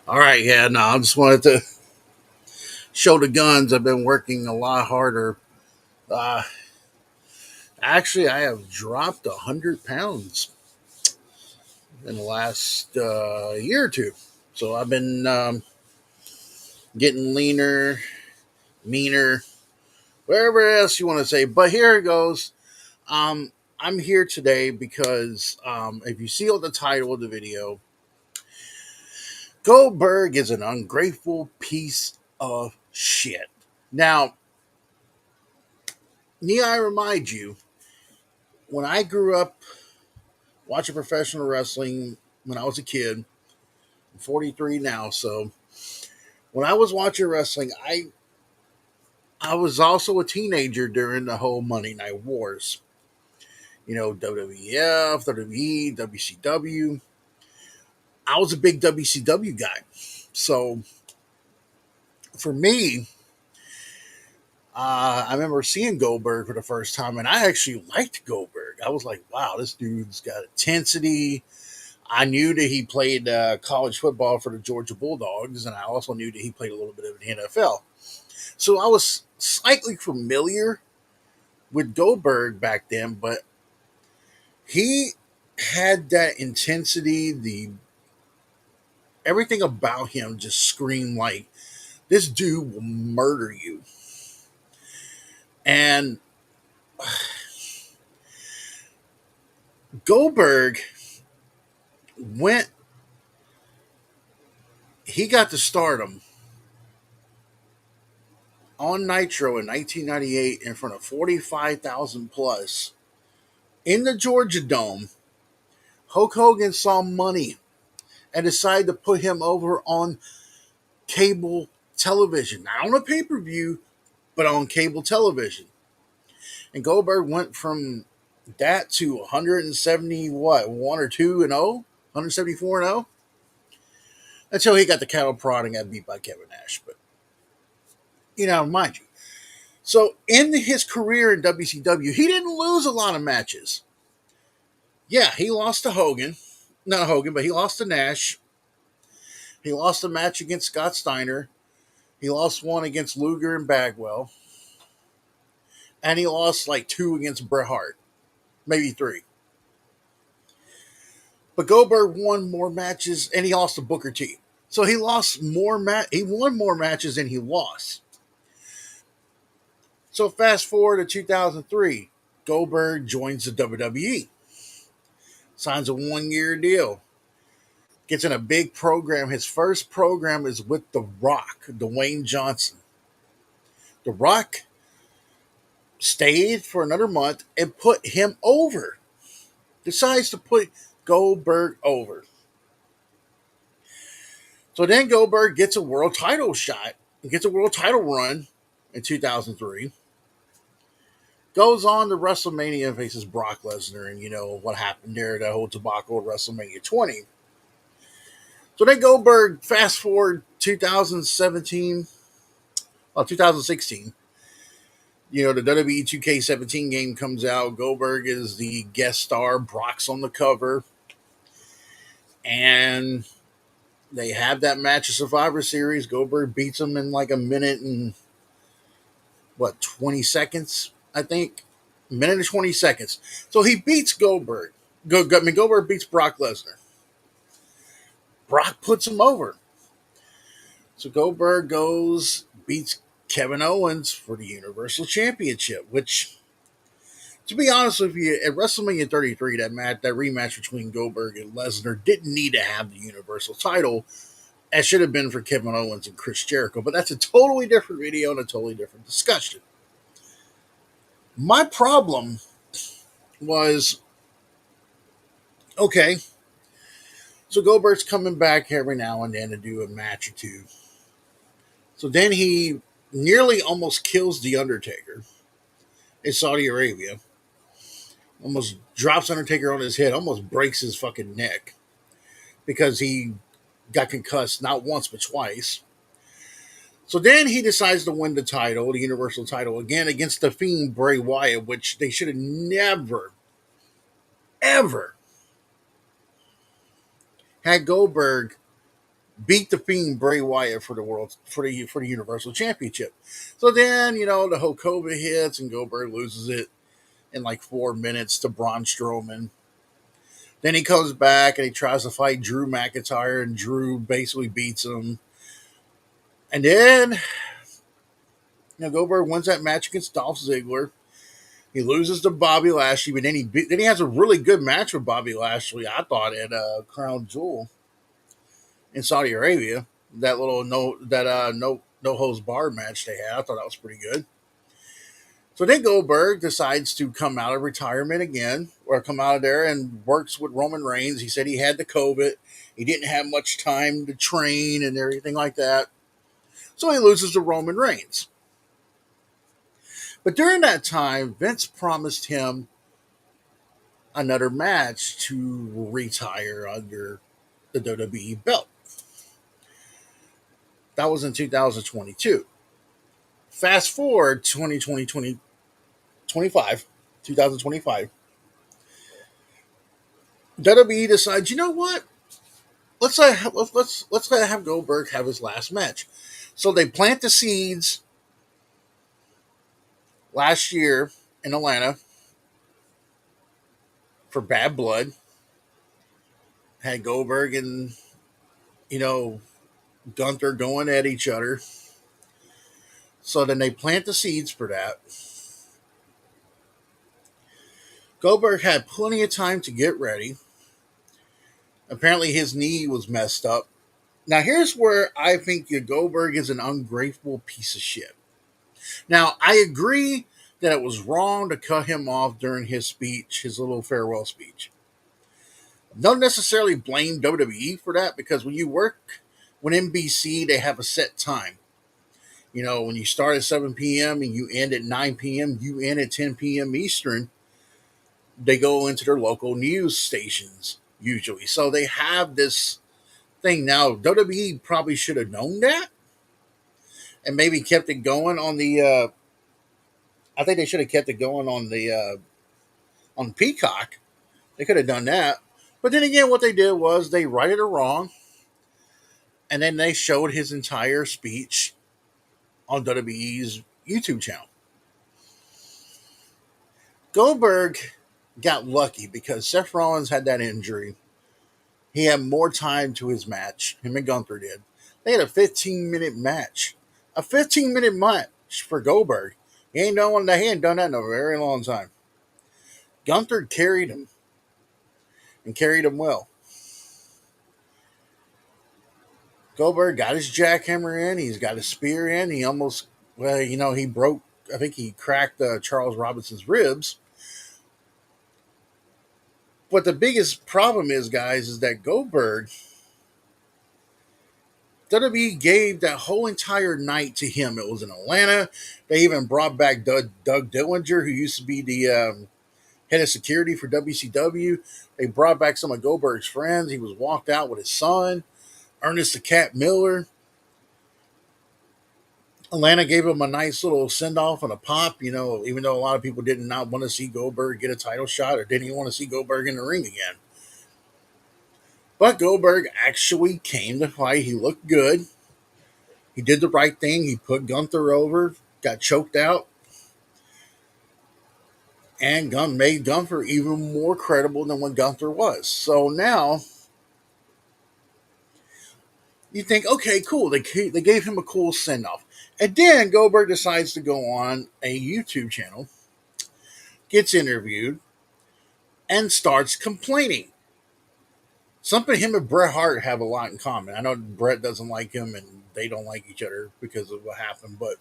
All right, yeah, no, I just wanted to show the guns. I've been working a lot harder. Uh, Actually, I have dropped 100 pounds in the last year or two. So I've been getting leaner, meaner, whatever else you want to say. But here it goes. I'm here today because if you see on the title of the video, Goldberg is an ungrateful piece of shit. Now, need I remind you, when I grew up watching professional wrestling when I was a kid, I'm 43 now, so when I was watching wrestling, I was also a teenager during the whole Monday Night Wars. You know, WWF, WWE, WCW. I was a big WCW guy. So for me, I remember seeing Goldberg for the first time, and I actually liked Goldberg. I was like, wow, this dude's got intensity. I knew that he played college football for the Georgia Bulldogs, and I also knew that he played a little bit of the NFL. So I was slightly familiar with Goldberg back then, but he had that intensity. The everything about him just screamed like this dude will murder you. And Goldberg went, he got to stardom on Nitro in 1998 in front of 45,000 plus in the Georgia Dome. Hulk Hogan saw money and decided to put him over on cable television, not on a pay per view, but on cable television. And Goldberg went from that to 170, what, 1 or 2 and 0, 174 and 0, until he got the cattle prod and got beat by Kevin Nash. But, mind you. So in his career in WCW, he didn't lose a lot of matches. Yeah, he lost to Hogan. Not Hogan, but he lost to Nash. He lost a match against Scott Steiner. He lost one against Luger and Bagwell. And he lost like 2 against Bret Hart. Maybe 3. But Goldberg won more matches, and he lost to Booker T. So he lost more he won more matches than he lost. So fast forward to 2003, Goldberg joins the WWE, signs a 1-year deal, gets in a big program. His first program is with The Rock, Dwayne Johnson. The Rock stayed for another month and put him over. Decides to put Goldberg over. So then Goldberg gets a world title shot, gets a world title run in 2003. Goes on to WrestleMania and faces Brock Lesnar, and you know what happened there, that whole debacle at WrestleMania 20. So then Goldberg, fast forward 2016. You know, the WWE 2K17 game comes out. Goldberg is the guest star. Brock's on the cover. And they have that match of Survivor Series. Goldberg beats him in like a minute and, 20 seconds, I think? A minute and 20 seconds. So he beats Goldberg. Goldberg beats Brock Lesnar. Brock puts him over. So Goldberg beats Kevin Owens for the Universal Championship, which, to be honest with you, at WrestleMania 33, that rematch between Goldberg and Lesnar didn't need to have the Universal title. It should have been for Kevin Owens and Chris Jericho, but that's a totally different video and a totally different discussion. My problem was, okay, so Goldberg's coming back every now and then to do a match or two. So then he nearly almost kills The Undertaker in Saudi Arabia. Almost drops Undertaker on his head, almost breaks his fucking neck because he got concussed not once but twice. So then he decides to win the title, the Universal title, again against the Fiend Bray Wyatt, which they should have never, ever had Goldberg beat the Fiend Bray Wyatt for the Universal Championship. So then, the whole COVID hits and Goldberg loses it in like 4 minutes to Braun Strowman. Then he comes back and he tries to fight Drew McIntyre, and Drew basically beats him. And then, Goldberg wins that match against Dolph Ziggler. He loses to Bobby Lashley, but then he has a really good match with Bobby Lashley, I thought, at Crown Jewel in Saudi Arabia. That little no holds barred match they had, I thought that was pretty good. So then Goldberg decides to come out of retirement again, or come out of there and works with Roman Reigns. He said he had the COVID. He didn't have much time to train and everything like that. So he loses to Roman Reigns. But during that time, Vince promised him another match to retire under the WWE belt. That was in 2022. Fast forward 2025. WWE decides, you know what? Let's have Goldberg have his last match. So they plant the seeds last year in Atlanta for Bad Blood. Had Goldberg and Gunther going at each other. So then they plant the seeds for that. Goldberg had plenty of time to get ready. Apparently his knee was messed up. Now here's where I think Goldberg is an ungrateful piece of shit. Now I agree that it was wrong to cut him off during his speech, his little farewell speech. Don't necessarily blame WWE for that, because when you work with NBC, they have a set time. When you start at 7 p.m. and you end at 9 p.m., you end at 10 p.m. Eastern, they go into their local news stations usually. So they have this thing. Now, WWE probably should have known that and maybe kept it going on the. I think they should have kept it going on Peacock. They could have done that. But then again, what they did was they righted it wrong, and then they showed his entire speech on WWE's YouTube channel. Goldberg got lucky because Seth Rollins had that injury. He had more time to his match. Him and Gunther did. They had a 15-minute match. A 15-minute match for Goldberg. He ain't done that in a very long time. Gunther carried him. And carried him well. Goldberg got his jackhammer in. He's got his spear in. He almost, he broke, I think he cracked Charles Robinson's ribs. But the biggest problem is, guys, is that Goldberg, WWE gave that whole entire night to him. It was in Atlanta. They even brought back Doug Dillinger, who used to be the head of security for WCW. They brought back some of Goldberg's friends. He was walked out with his son, Ernest the Cat Miller. Atlanta gave him a nice little send-off and a pop, even though a lot of people did not want to see Goldberg get a title shot or didn't even want to see Goldberg in the ring again. But Goldberg actually came to fight. He looked good. He did the right thing. He put Gunther over, got choked out, and made Gunther even more credible than what Gunther was. So now you think, okay, cool. They gave him a cool send-off. And then Goldberg decides to go on a YouTube channel, gets interviewed, and starts complaining. Something him and Bret Hart have a lot in common. I know Bret doesn't like him and they don't like each other because of what happened, but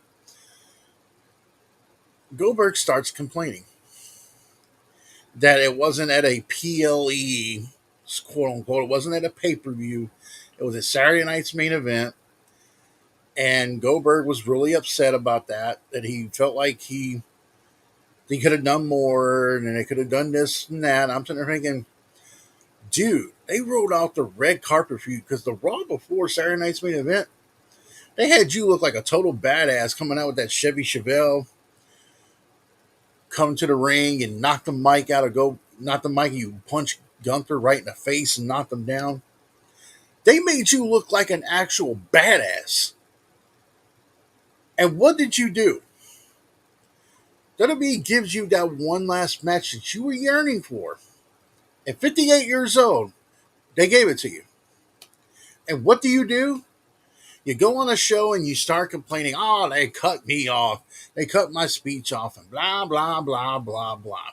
Goldberg starts complaining that it wasn't at a PLE, quote unquote, it wasn't at a pay-per-view. It was a Saturday night's main event. And Goldberg was really upset about that he felt like he could have done more and they could have done this and that. I'm sitting there thinking, dude, they rolled out the red carpet for you because the Raw before Saturday night's main event, they had you look like a total badass coming out with that Chevy Chevelle, come to the ring and knock the mic and you punch Gunther right in the face and knock him down. They made you look like an actual badass. And what did you do? WWE gives you that one last match that you were yearning for. At 58 years old, they gave it to you. And what do? You go on a show and you start complaining, oh, they cut me off. They cut my speech off and blah, blah, blah, blah, blah.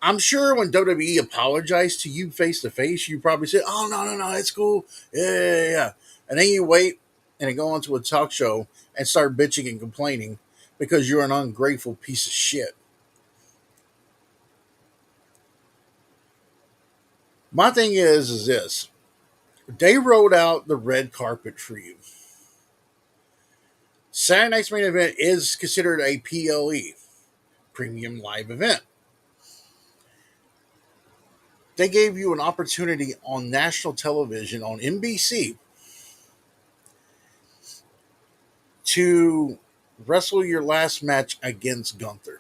I'm sure when WWE apologized to you face to face, you probably said, oh, no, no, no, it's cool. Yeah, yeah, yeah. And then you wait and then go onto a talk show and start bitching and complaining because you're an ungrateful piece of shit. My thing is this. They rolled out the red carpet for you. Saturday night's main event is considered a PLE, premium live event. They gave you an opportunity on national television on NBC to wrestle your last match against Gunther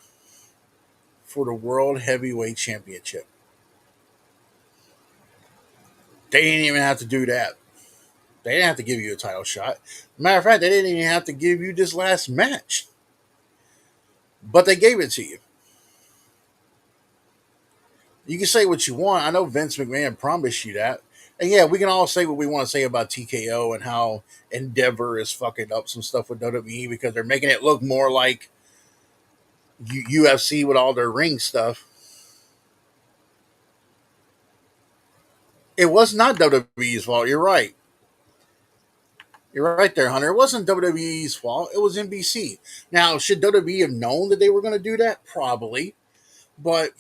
for the World Heavyweight Championship. They didn't even have to do that. They didn't have to give you a title shot. Matter of fact, they didn't even have to give you this last match. But they gave it to you. You can say what you want. I know Vince McMahon promised you that. And yeah, we can all say what we want to say about TKO and how Endeavor is fucking up some stuff with WWE because they're making it look more like UFC with all their ring stuff. It was not WWE's fault. You're right. You're right there, Hunter. It wasn't WWE's fault. It was NBC. Now, should WWE have known that they were going to do that? Probably. But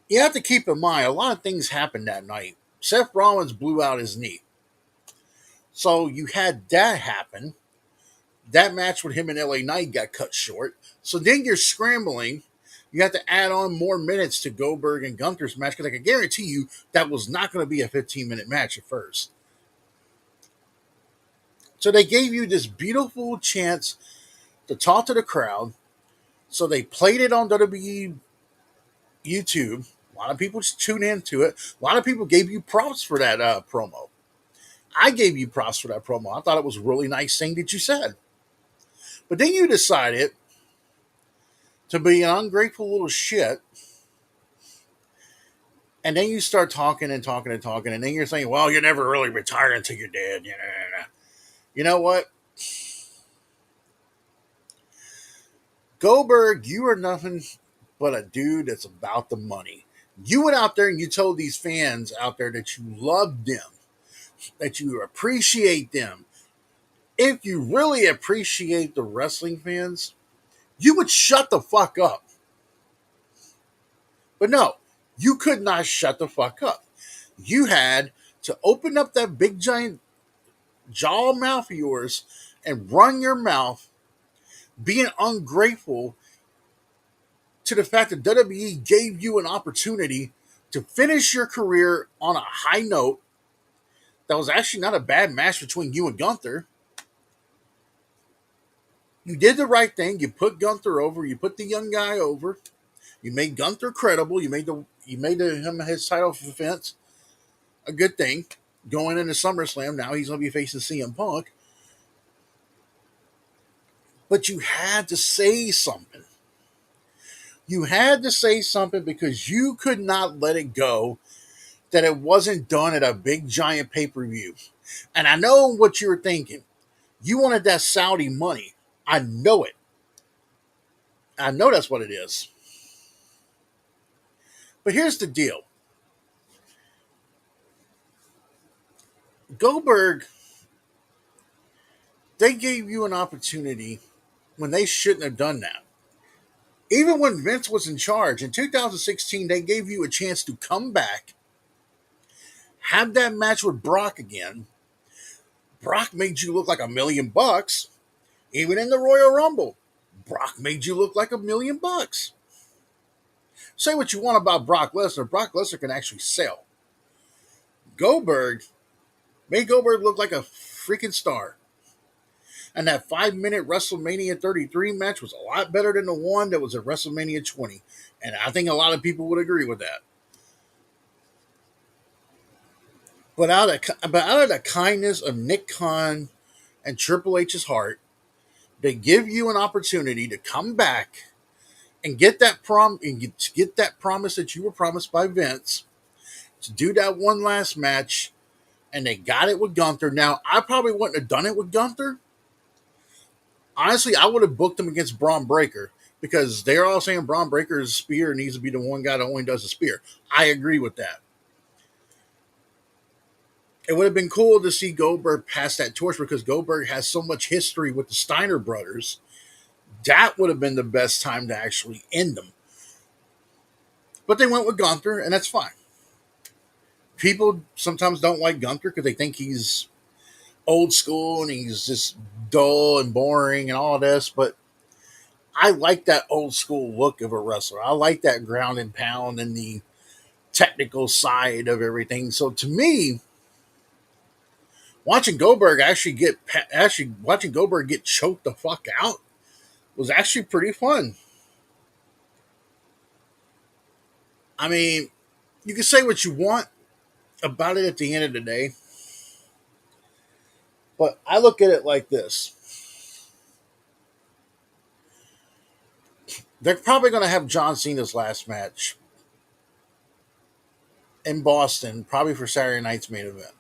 you have to keep in mind, a lot of things happened that night. Seth Rollins blew out his knee. So you had that happen. That match with him and LA Knight got cut short. So then you're scrambling. You have to add on more minutes to Goldberg and Gunther's match because I can guarantee you that was not going to be a 15-minute match at first. So they gave you this beautiful chance to talk to the crowd. So they played it on WWE YouTube. A lot of people just tuned into it. A lot of people gave you props for that promo. I gave you props for that promo. I thought it was a really nice thing that you said. But then you decided to be an ungrateful little shit. And then you start talking and talking and talking. And then you're saying, well, you're never really retired until you're dead. You know what? Goldberg, you are nothing but a dude that's about the money. You went out there and you told these fans out there that you love them, that you appreciate them. If you really appreciate the wrestling fans, you would shut the fuck up. But no, you could not shut the fuck up. You had to open up that big giant jaw mouth of yours and run your mouth, being ungrateful to the fact that WWE gave you an opportunity to finish your career on a high note. That was actually not a bad match between you and Gunther. You did the right thing. You put Gunther over. You put the young guy over. You made Gunther credible. Him his title defense a good thing. Going into SummerSlam now, he's going to be facing CM Punk. But you had to say something. You had to say something because you could not let it go that it wasn't done at a big giant pay-per-view. And I know what you're thinking. You wanted that Saudi money. I know it. I know that's what it is. But here's the deal. Goldberg, they gave you an opportunity when they shouldn't have done that. Even when Vince was in charge in 2016, they gave you a chance to come back, have that match with Brock again. Brock made you look like $1,000,000. Even in the Royal Rumble, Brock made you look like $1,000,000. Say what you want about Brock Lesnar. Brock Lesnar can actually sell. Goldberg made Goldberg look like a freaking star. And that 5-minute WrestleMania 33 match was a lot better than the one that was at WrestleMania 20. And I think a lot of people would agree with that. But out of the kindness of Nick Khan and Triple H's heart, they give you an opportunity to come back and get that promise that you were promised by Vince to do that one last match, and they got it with Gunther. Now, I probably wouldn't have done it with Gunther. Honestly, I would have booked him against Braun Breaker because they're all saying Braun Breaker's spear needs to be the one guy that only does the spear. I agree with that. It would have been cool to see Goldberg pass that torch because Goldberg has so much history with the Steiner brothers. That would have been the best time to actually end them. But they went with Gunther, and that's fine. People sometimes don't like Gunther because they think he's old school and he's just dull and boring and all this. But I like that old school look of a wrestler. I like that ground and pound and the technical side of everything. So to me, watching Goldberg get choked the fuck out was actually pretty fun. I mean, you can say what you want about it at the end of the day, but I look at it like this. They're probably going to have John Cena's last match in Boston, probably for Saturday night's main event.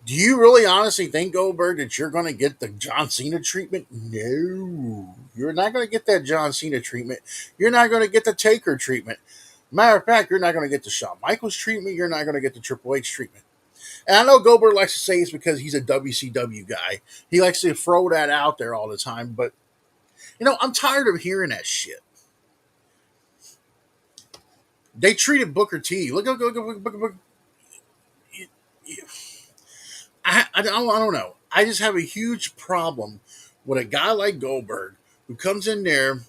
Do you really honestly think, Goldberg, that you're going to get the John Cena treatment? No. You're not going to get that John Cena treatment. You're not going to get the Taker treatment. Matter of fact, you're not going to get the Shawn Michaels treatment. You're not going to get the Triple H treatment. And I know Goldberg likes to say it's because he's a WCW guy. He likes to throw that out there all the time. But, I'm tired of hearing that shit. They treated Booker T. Look. I don't know. I just have a huge problem with a guy like Goldberg who comes in there,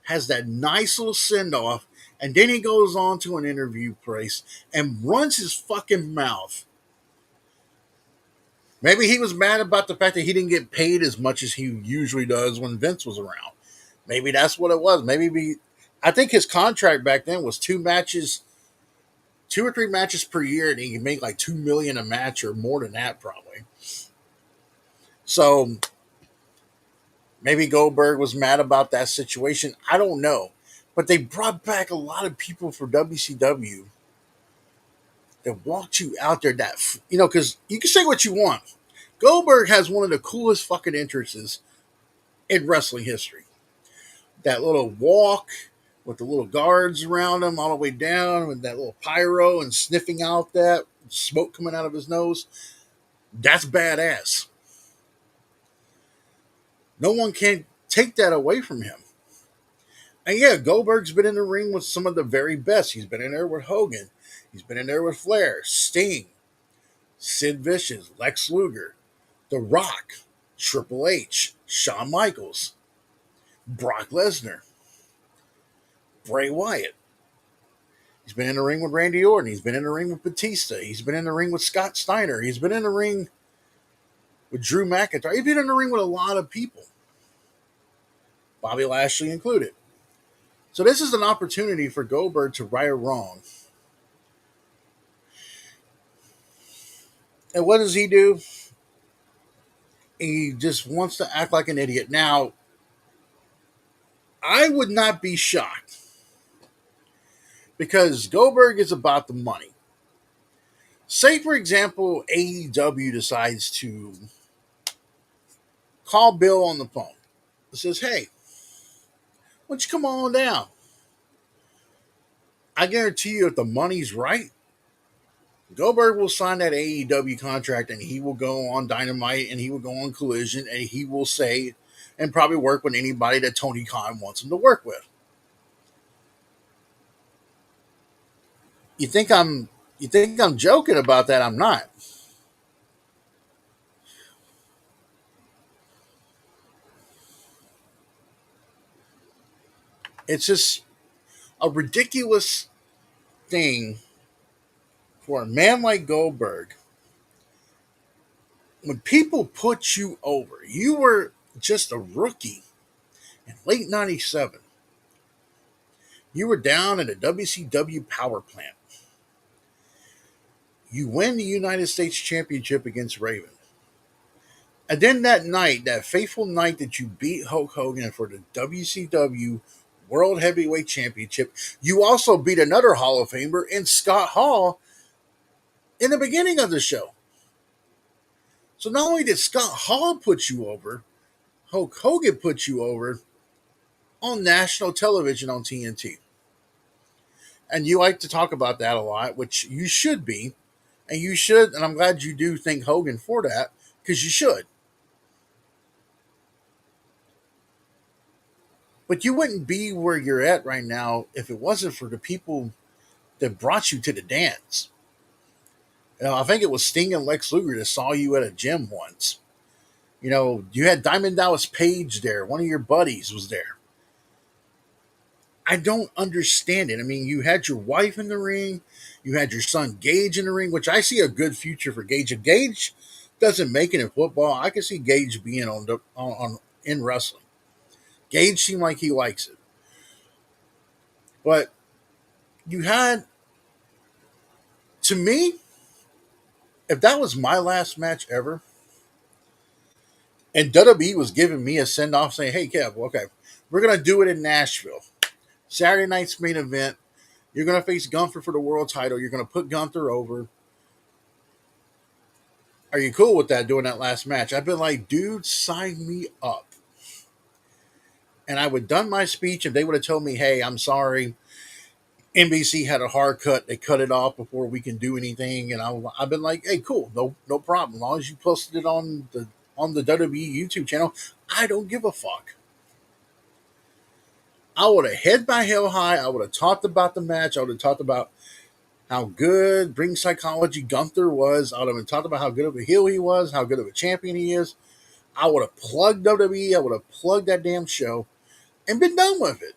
has that nice little send off, and then he goes on to an interview place and runs his fucking mouth. Maybe he was mad about the fact that he didn't get paid as much as he usually does when Vince was around. Maybe that's what it was. I think his contract back then was 2 or 3 matches per year, and he could make like $2 million a match or more than that probably. So maybe Goldberg was mad about that situation. I don't know. But they brought back a lot of people for WCW that walked you out there because you can say what you want. Goldberg has one of the coolest fucking entrances in wrestling history. That little walk with the little guards around him all the way down with that little pyro and sniffing out that smoke coming out of his nose. That's badass. No one can take that away from him. And yeah, Goldberg's been in the ring with some of the very best. He's been in there with Hogan. He's been in there with Flair, Sting, Sid Vicious, Lex Luger, The Rock, Triple H, Shawn Michaels, Brock Lesnar, Bray Wyatt. He's been in the ring with Randy Orton. He's been in the ring with Batista. He's been in the ring with Scott Steiner. He's been in the ring with Drew McIntyre. He's been in the ring with a lot of people, Bobby Lashley included. So this is an opportunity for Goldberg to right a wrong. And what does he do? He just wants to act like an idiot. Now, I would not be shocked because Goldberg is about the money. Say, for example, AEW decides to call Bill on the phone. It says, hey, why don't you come on down? I guarantee you, if the money's right, Goldberg will sign that AEW contract and he will go on Dynamite and he will go on Collision and he will say and probably work with anybody that Tony Khan wants him to work with. You think I'm joking about that? I'm not. It's just a ridiculous thing for a man like Goldberg. When people put you over, you were just a rookie in late 97. You were down at a WCW power plant. You win the United States Championship against Raven. And then that night, that fateful night that you beat Hulk Hogan for the WCW World Heavyweight Championship, you also beat another Hall of Famer in Scott Hall in the beginning of the show. So not only did Scott Hall put you over, Hulk Hogan put you over on national television on TNT. And you like to talk about that a lot, which you should be. And you should, and I'm glad you do thank Hogan for that, because you should. But you wouldn't be where you're at right now if it wasn't for the people that brought you to the dance. I think it was Sting and Lex Luger that saw you at a gym once. You had Diamond Dallas Page there. One of your buddies was there. I don't understand it. I mean, you had your wife in the ring. You had your son Gage in the ring, which I see a good future for Gage. If Gage doesn't make it in football, I can see Gage being on in wrestling. Gage seemed like he likes it. But you had, to me, if that was my last match ever, and WWE was giving me a send off saying, hey, Kev, okay, we're going to do it in Nashville. Saturday night's main event. You're going to face Gunther for the world title. You're going to put Gunther over. Are you cool with that, doing that last match? I've been like, dude, sign me up. And I would have done my speech, and they would have told me, hey, I'm sorry. NBC had a hard cut. They cut it off before we can do anything. And I've been like, hey, cool. No problem. As long as you posted it on the WWE YouTube channel, I don't give a fuck. I would have head by hell high. I would have talked about the match. I would have talked about how good Ring Psychology Gunther was. I would have talked about how good of a heel he was, how good of a champion he is. I would have plugged WWE. I would have plugged that damn show and been done with it.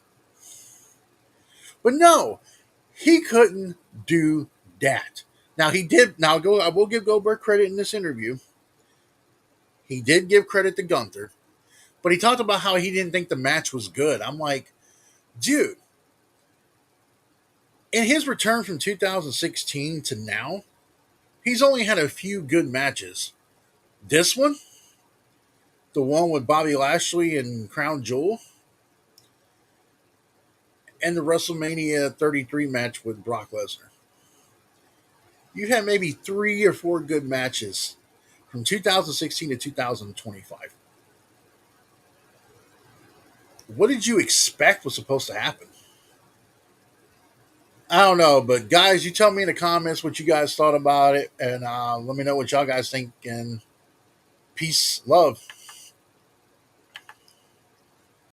But no, he couldn't do that. Now he did. I will give Goldberg credit in this interview. He did give credit to Gunther, but he talked about how he didn't think the match was good. I'm like, dude, in his return from 2016 to now, he's only had a few good matches. This one, the one with Bobby Lashley and Crown Jewel, and the WrestleMania 33 match with Brock Lesnar. You had maybe 3 or 4 good matches from 2016 to 2025. What did you expect was supposed to happen? I don't know, but guys, you tell me in the comments what you guys thought about it, and let me know what y'all guys think. And peace, love.